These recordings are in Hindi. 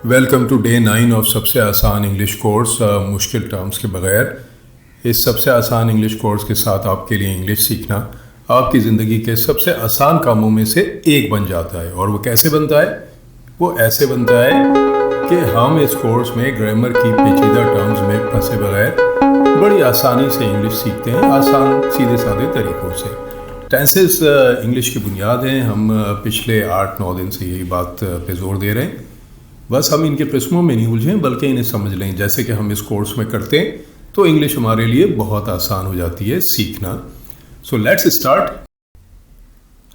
वेलकम टू डे 9 ऑफ सबसे आसान इंग्लिश कोर्स मुश्किल टर्म्स के बगैर। इस सबसे आसान इंग्लिश कोर्स के साथ आपके लिए इंग्लिश सीखना आपकी ज़िंदगी के सबसे आसान कामों में से एक बन जाता है। और वो कैसे बनता है? वो ऐसे बनता है कि हम इस कोर्स में ग्रामर की पेचीदा टर्म्स में फंसे बगैर बड़ी आसानी से इंग्लिश सीखते हैं, आसान सीधे साधे तरीक़ों से। टेंसेस इंग्लिश की बुनियाद हैं। हम पिछले 8-9 दिन से यही बात पे जोर दे रहे हैं। बस हम इनके प्रश्नों में नहीं उलझें बल्कि इन्हें समझ लें। जैसे कि हम इस कोर्स में करते हैं तो इंग्लिश हमारे लिए बहुत आसान हो जाती है सीखना। So let's start.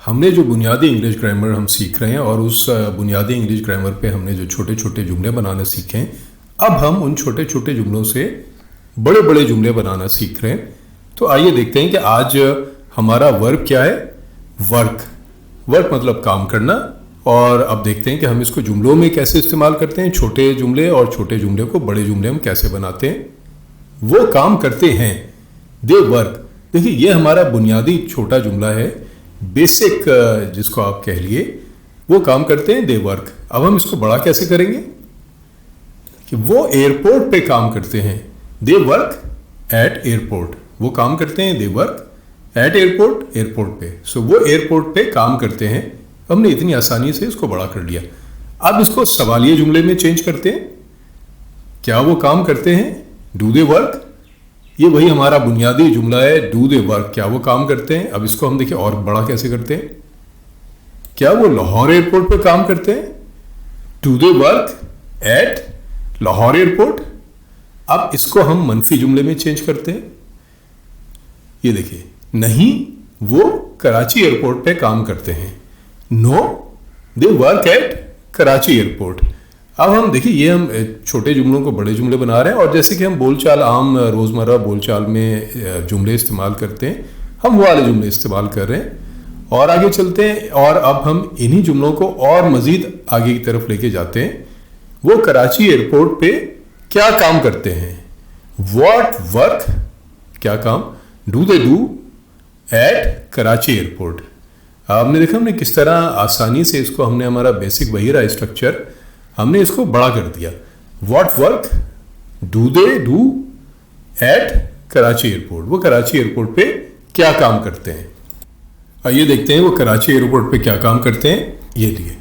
हमने जो बुनियादी इंग्लिश ग्रामर हम सीख रहे हैं और उस बुनियादी इंग्लिश ग्रामर पे हमने जो छोटे छोटे जुमले बनाना सीखे हैं, अब हम उन छोटे छोटे जुमलों से बड़े बड़े जुमले बनाना सीख रहे हैं। तो आइए देखते हैं कि आज हमारा वर्ब क्या है। वर्क मतलब काम करना। और अब देखते हैं कि हम इसको जुमलों में कैसे इस्तेमाल करते हैं। छोटे जुमले और छोटे जुमले को बड़े जुमले हम कैसे बनाते हैं। वो काम करते हैं, दे वर्क। देखिए ये हमारा बुनियादी छोटा जुमला है, बेसिक जिसको आप कह लिए। वो काम करते हैं, दे वर्क। अब हम इसको बड़ा कैसे करेंगे कि वो एयरपोर्ट पे काम करते हैं, दे वर्क एट एयरपोर्ट। वो काम करते हैं, दे वर्क एट एयरपोर्ट, एयरपोर्ट पे। सो वो एयरपोर्ट पे काम करते हैं। हमने इतनी आसानी से इसको बड़ा कर लिया। अब इसको सवालिये जुमले में चेंज करते हैं। क्या वो काम करते हैं, डू दे वर्क। ये वही हमारा बुनियादी जुमला है, डू दे वर्क। क्या वो काम करते हैं। अब इसको हम देखिए और बड़ा कैसे करते हैं। क्या वो लाहौर एयरपोर्ट पे काम करते हैं, do they work eight Lahore airport. अब इसको हम मनफी जुमले में चेंज करते हैं। ये देखिए, नहीं वो कराची एयरपोर्ट पे काम करते हैं, no they work at Karachi airport. अब हम देखिए ये हम छोटे जुमलों को बड़े जुमले बना रहे हैं। और जैसे कि हम बोलचाल आम रोज़मर्रा बोलचाल में जुमले इस्तेमाल करते हैं, हम वो वाले जुमले इस्तेमाल कर रहे हैं। और आगे चलते हैं और अब हम इन्हीं जुमलों को और मज़ीद आगे की तरफ लेके जाते हैं। वो कराची एयरपोर्ट पे क्या काम करते हैं, व्हाट वर्क, क्या काम, do they do at Karachi airport. आपने देखा हमने किस तरह आसानी से इसको हमने हमारा बेसिक वही रहा स्ट्रक्चर, हमने इसको बड़ा कर दिया। What work do they do at Karachi airport. वो कराची एयरपोर्ट पे क्या काम करते हैं। आइए देखते हैं वो कराची एयरपोर्ट पे क्या काम करते हैं। ये लिए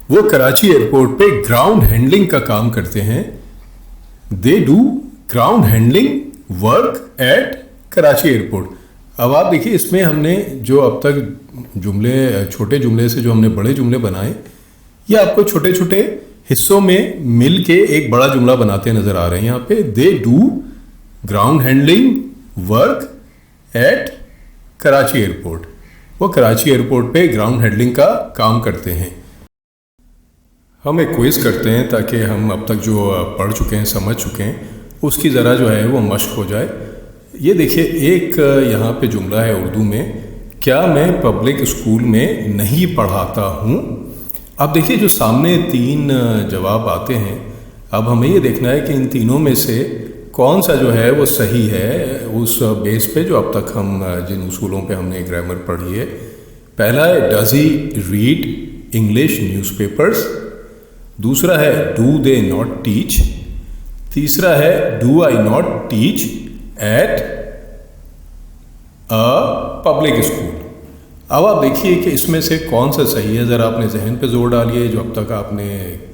वो कराची एयरपोर्ट पे ग्राउंड हैंडलिंग का काम करते हैं, they do ground handling work at Karachi airport. अब आप देखिए इसमें हमने जो अब तक जुमले छोटे जुमले से जो हमने बड़े जुमले बनाए, ये आपको छोटे छोटे हिस्सों में मिल के एक बड़ा जुमला बनाते नजर आ रहे हैं। यहाँ पे they do ground handling work at Karachi airport. वो कराची एयरपोर्ट पे ग्राउंड हैंडलिंग का काम करते हैं। हम एक क्विज करते हैं ताकि हम अब तक जो पढ़ चुके हैं, समझ चुके हैं, उसकी ज़रा जो है वो मश्क हो जाए। ये देखिए एक यहाँ पे जुमला है उर्दू में, क्या मैं पब्लिक स्कूल में नहीं पढ़ाता हूँ। अब देखिए जो सामने 3 जवाब आते हैं, अब हमें ये देखना है कि इन तीनों में से कौन सा जो है वो सही है उस बेस पे जो अब तक हम जिन उसूलों पे हमने ग्रामर पढ़ी है। पहला है does he read English newspapers. दूसरा है डू दे नॉट टीच। तीसरा है do I not teach at a public school. अब आप देखिए कि इसमें से कौन सा सही है। ज़रा अपने जहन पे जोर डालिए, जो अब तक आपने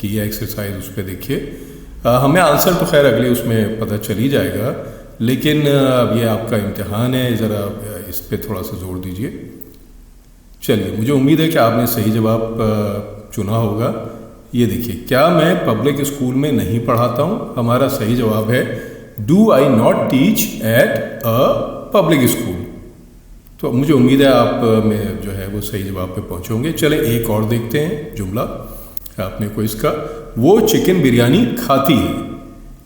की है एक्सरसाइज उस पर देखिए। हमें आंसर तो खैर अगले उसमें पता चल ही जाएगा, लेकिन अब ये आपका इम्तिहान है, ज़रा इस पर थोड़ा सा जोर दीजिए। चलिए, मुझे उम्मीद है कि आपने सही जवाब चुना होगा। ये देखिए, क्या मैं पब्लिक स्कूल में नहीं पढ़ाता हूँ। हमारा सही जवाब है do I not teach at a public school. तो मुझे उम्मीद है आप में जो है वो सही जवाब पे पहुँचोगे। चले एक और देखते हैं जुमला आपने को इसका। वो चिकन बिरयानी खाती है।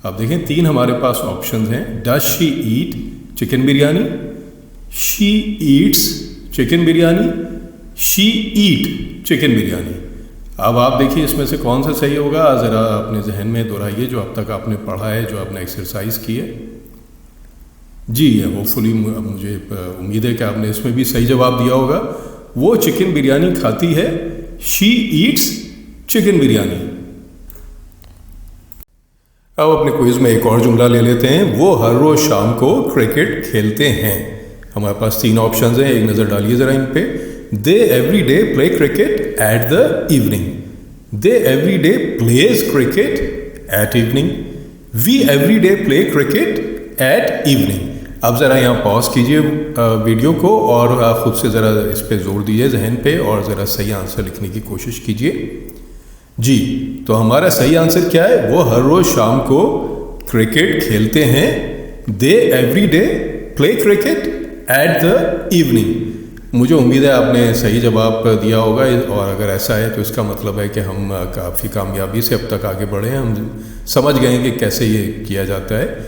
अब देखें 3 हमारे पास ऑप्शंस हैं। Does she eat chicken biryani, she Yeats chicken biryani, she eat chicken biryani. अब आप देखिए इसमें से कौन सा सही होगा। ज़रा अपने जहन में दोहराइए जो अब तक आपने पढ़ा है, जो आपने एक्सरसाइज की है। जी होपफुली मुझे उम्मीद है कि आपने इसमें भी सही जवाब दिया होगा। वो चिकन बिरयानी खाती है, शी ईट्स चिकन बिरयानी। अब अपने क्विज में एक और जुमला ले लेते हैं। वो हर रोज़ शाम को क्रिकेट खेलते हैं। हमारे पास 3 ऑप्शंस हैं, एक नज़र डालिए ज़रा इन पे। They every day play cricket at the evening, they every day plays cricket at evening, we every day play cricket at evening. अब ज़रा यहाँ पॉज कीजिए वीडियो को और ख़ुद से ज़रा इस पे जोर दीजिए जहन पे और ज़रा सही आंसर लिखने की कोशिश कीजिए। जी, तो हमारा सही आंसर क्या है? वो हर रोज़ शाम को क्रिकेट खेलते हैं। They every day play cricket at the evening. मुझे उम्मीद है आपने सही जवाब दिया होगा और अगर ऐसा है तो इसका मतलब है कि हम काफ़ी कामयाबी से अब तक आगे बढ़े हैं, हम समझ गए हैं कि कैसे ये किया जाता है।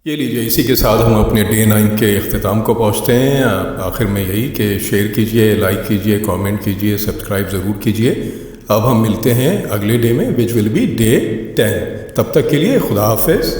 ये लीजिए, इसी के साथ हम अपने डे 9 के अख्ताम को पहुँचते हैं। आखिर में यही कि शेयर कीजिए, लाइक कीजिए, कमेंट कीजिए, सब्सक्राइब ज़रूर कीजिए। अब हम मिलते हैं अगले डे में, विच विल बी डे 10। तब तक के लिए खुदा हाफिज़।